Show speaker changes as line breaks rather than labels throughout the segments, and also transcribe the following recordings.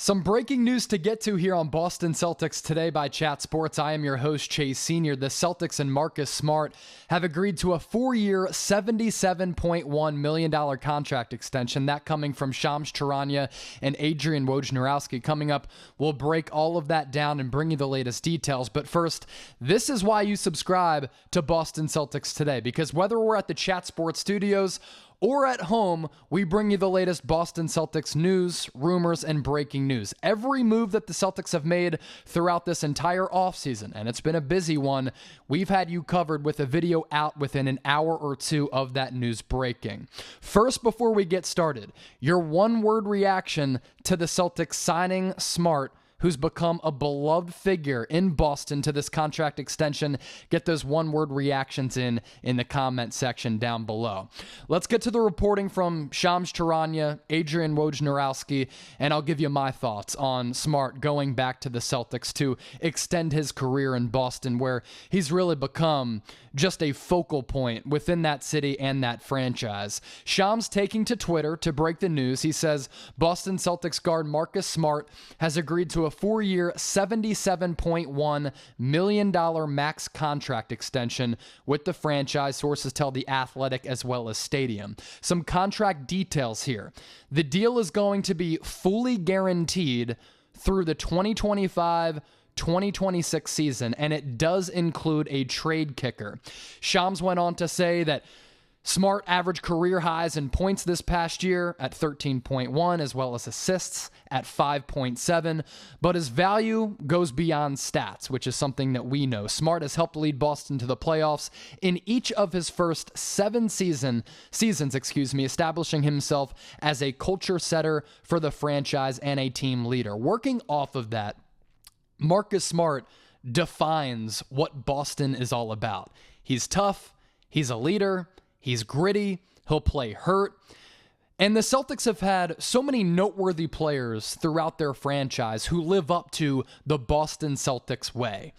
Some breaking news to get to here on Boston Celtics Today by Chat Sports. I am your host, Chase Sr. The Celtics and Marcus Smart have agreed to a 4-year, $77.1 million contract extension. That coming from Shams Charania and Adrian Wojnarowski. Coming up, we'll break all of that down and bring you the latest details. But first, this is why you subscribe to Boston Celtics Today. Because whether we're at the Chat Sports studios or at home, we bring you the latest Boston Celtics news, rumors, and breaking news. Every move that the Celtics have made throughout this entire offseason, and it's been a busy one, we've had you covered with a video out within an hour or two of that news breaking. First, before we get started, your one-word reaction to the Celtics signing Smart, who's become a beloved figure in Boston, to this contract extension. Get those one-word reactions in the comment section down below. Let's get to the reporting from Shams Charania, Adrian Wojnarowski, and I'll give you my thoughts on Smart going back to the Celtics to extend his career in Boston, where he's really become just a focal point within that city and that franchise. Shams taking to Twitter to break the news. He says Boston Celtics guard Marcus Smart has agreed to a 4-year, $77.1 million max contract extension with the franchise, sources tell The Athletic as well as Stadium. Some contract details here. The deal is going to be fully guaranteed through the 2025-2026 season, and it does include a trade kicker. Shams went on to say that Smart averaged career highs in points this past year at 13.1, as well as assists at 5.7, but his value goes beyond stats, which is something that we know. Smart has helped lead Boston to the playoffs in each of his first 7 seasons, establishing himself as a culture setter for the franchise and a team leader. Working off of that, Marcus Smart defines what Boston is all about. He's tough, he's a leader, he's gritty, he'll play hurt. And the Celtics have had so many noteworthy players throughout their franchise who live up to the Boston Celtics way.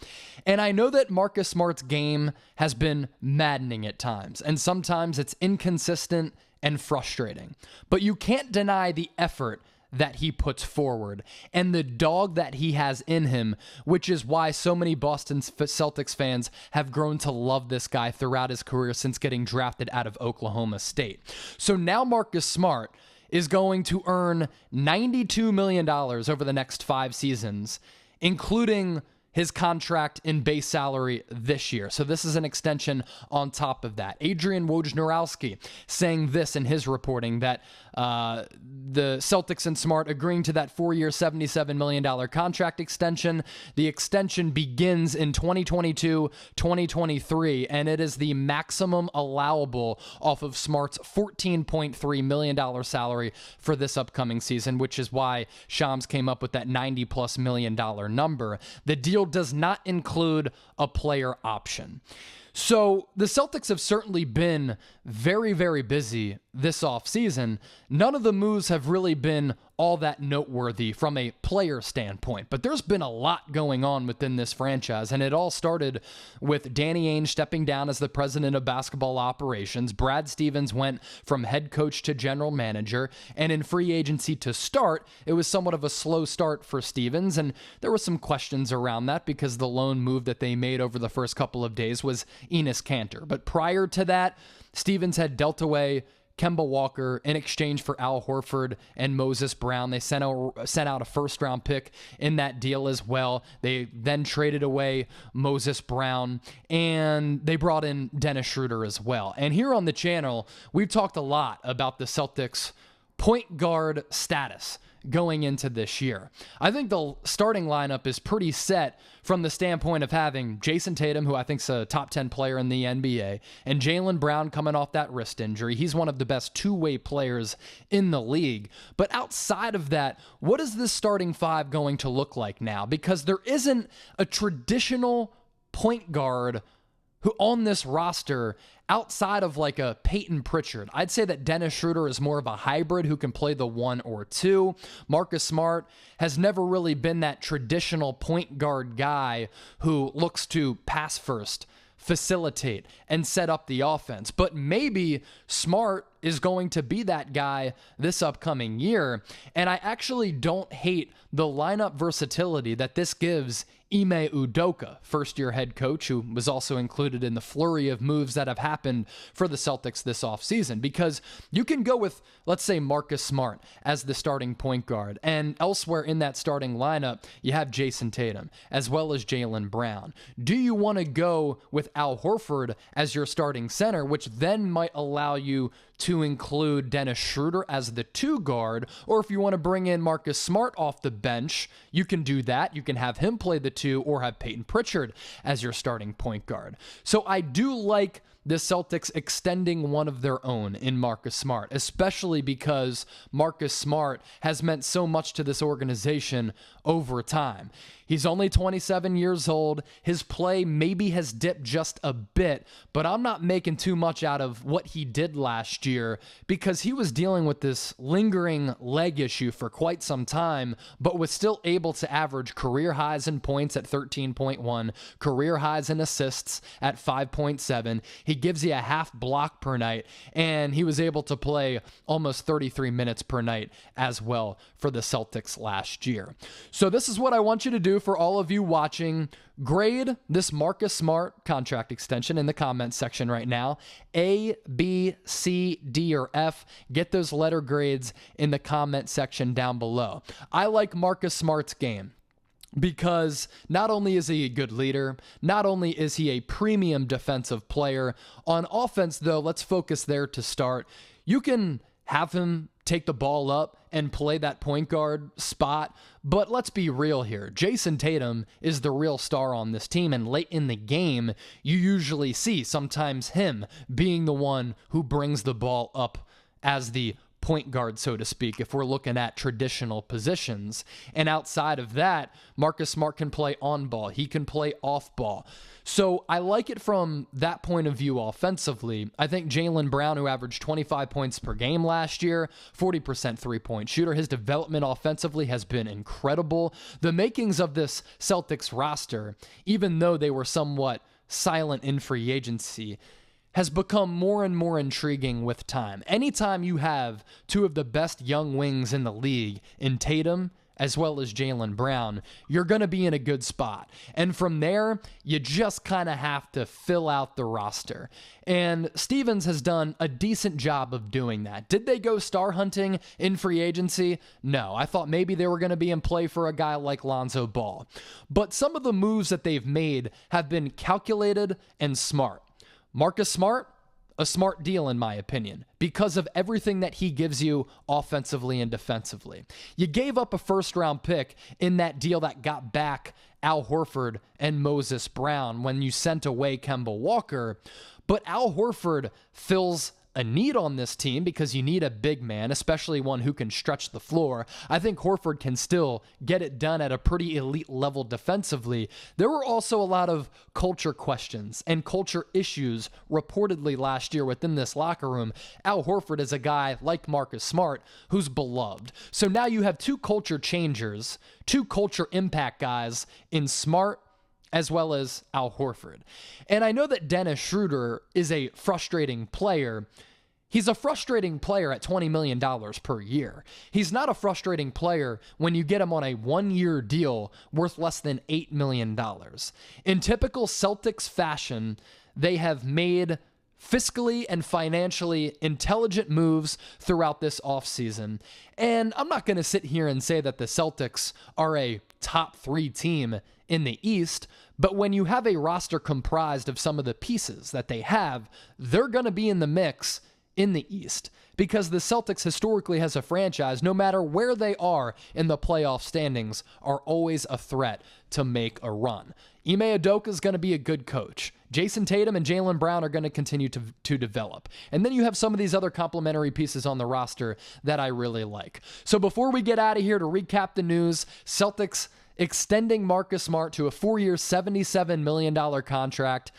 And I know that Marcus Smart's game has been maddening at times, and sometimes it's inconsistent and frustrating. But you can't deny the effort that he puts forward and the dog that he has in him, which is why so many Boston Celtics fans have grown to love this guy throughout his career since getting drafted out of Oklahoma State. So now Marcus Smart is going to earn $92 million over the next 5 seasons, including his contract in base salary this year. So this is an extension on top of that. Adrian Wojnarowski saying this in his reporting, that the Celtics and Smart agreeing to that 4-year, $77 million contract extension. The extension begins in 2022-2023, and it is the maximum allowable off of Smart's $14.3 million salary for this upcoming season, which is why Shams came up with that $90+ million number. The deal does not include a player option. So the Celtics have certainly been very, very busy this offseason. None of the moves have really been all that noteworthy from a player standpoint, but there's been a lot going on within this franchise, and it all started with Danny Ainge stepping down as the president of basketball operations. Brad Stevens went from head coach to general manager, and in free agency to start, it was somewhat of a slow start for Stevens, and there were some questions around that because the lone move that they made over the first couple of days was Enes Kanter. But prior to that, Stevens had dealt away Kemba Walker in exchange for Al Horford and Moses Brown. They sent out a first-round pick in that deal as well. They then traded away Moses Brown, and they brought in Dennis Schroeder as well. And here on the channel, we've talked a lot about the Celtics' point guard status going into this year. I think the starting lineup is pretty set from the standpoint of having Jayson Tatum, who I think is a top 10 player in the NBA, and Jaylen Brown coming off that wrist injury. He's one of the best two-way players in the league. But outside of that, what is this starting 5 going to look like now? Because there isn't a traditional point guard who on this roster outside of like a Peyton Pritchard. I'd say that Dennis Schroeder is more of a hybrid who can play the 1 or 2. Marcus Smart has never really been that traditional point guard guy who looks to pass first, facilitate, and set up the offense. But maybe Smart is going to be that guy this upcoming year. And I actually don't hate the lineup versatility that this gives Ime Udoka, first-year head coach, who was also included in the flurry of moves that have happened for the Celtics this offseason, because you can go with, let's say, Marcus Smart as the starting point guard, and elsewhere in that starting lineup, you have Jayson Tatum, as well as Jaylen Brown. Do you want to go with Al Horford as your starting center, which then might allow you to include Dennis Schroeder as the 2 guard, or if you want to bring in Marcus Smart off the bench, you can do that. You can have him play the 2 or have Peyton Pritchard as your starting point guard. So I do like the Celtics extending one of their own in Marcus Smart, especially because Marcus Smart has meant so much to this organization over time. He's only 27 years old. His play maybe has dipped just a bit, but I'm not making too much out of what he did last year because he was dealing with this lingering leg issue for quite some time, but was still able to average career highs in points at 13.1, career highs in assists at 5.7. He gives you a half block per night, and he was able to play almost 33 minutes per night as well for the Celtics last year. So this is what I want you to do for all of you watching. Grade this Marcus Smart contract extension in the comments section right now. A, B, C, D, or F. Get those letter grades in the comment section down below. I like Marcus Smart's game because not only is he a good leader, not only is he a premium defensive player. On offense, though, let's focus there to start. You can have him take the ball up and play that point guard spot, but let's be real here. Jayson Tatum is the real star on this team, and late in the game, you usually see sometimes him being the one who brings the ball up as the point guard, so to speak, if we're looking at traditional positions. And outside of that, Marcus Smart can play on ball. He can play off ball. So I like it from that point of view offensively. I think Jaylen Brown, who averaged 25 points per game last year, 40% three-point shooter, his development offensively has been incredible. The makings of this Celtics roster, even though they were somewhat silent in free agency, has become more and more intriguing with time. Anytime you have 2 of the best young wings in the league in Tatum as well as Jaylen Brown, you're going to be in a good spot. And from there, you just kind of have to fill out the roster. And Stevens has done a decent job of doing that. Did they go star hunting in free agency? No. I thought maybe they were going to be in play for a guy like Lonzo Ball. But some of the moves that they've made have been calculated and smart. Marcus Smart, a smart deal in my opinion, because of everything that he gives you offensively and defensively. You gave up a first-round pick in that deal that got back Al Horford and Moses Brown when you sent away Kemba Walker, but Al Horford fills a need on this team because you need a big man, especially one who can stretch the floor. I think Horford can still get it done at a pretty elite level defensively. There were also a lot of culture questions and culture issues reportedly last year within this locker room. Al Horford is a guy like Marcus Smart who's beloved. So now you have 2 culture changers, 2 culture impact guys in Smart as well as Al Horford. And I know that Dennis Schroeder is a frustrating player. He's a frustrating player at $20 million per year. He's not a frustrating player when you get him on a 1-year deal worth less than $8 million. In typical Celtics fashion, they have made fiscally and financially intelligent moves throughout this offseason. And I'm not going to sit here and say that the Celtics are a top 3 team in the East, but when you have a roster comprised of some of the pieces that they have, they're going to be in the mix in the East, because the Celtics historically as a franchise, no matter where they are in the playoff standings, are always a threat to make a run. Ime Udoka is going to be a good coach. Jayson Tatum and Jaylen Brown are going to continue to develop. And then you have some of these other complementary pieces on the roster that I really like. So before we get out of here, to recap the news, Celtics extending Marcus Smart to a 4-year, $77 million contract.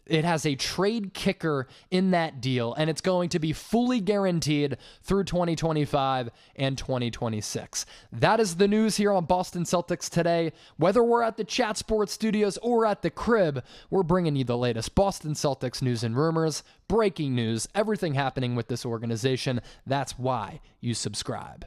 It has a trade kicker in that deal, and it's going to be fully guaranteed through 2025 and 2026. That is the news here on Boston Celtics today. Whether we're at the Chat Sports Studios or at the crib, we're bringing you the latest Boston Celtics news and rumors, breaking news, everything happening with this organization. That's why you subscribe.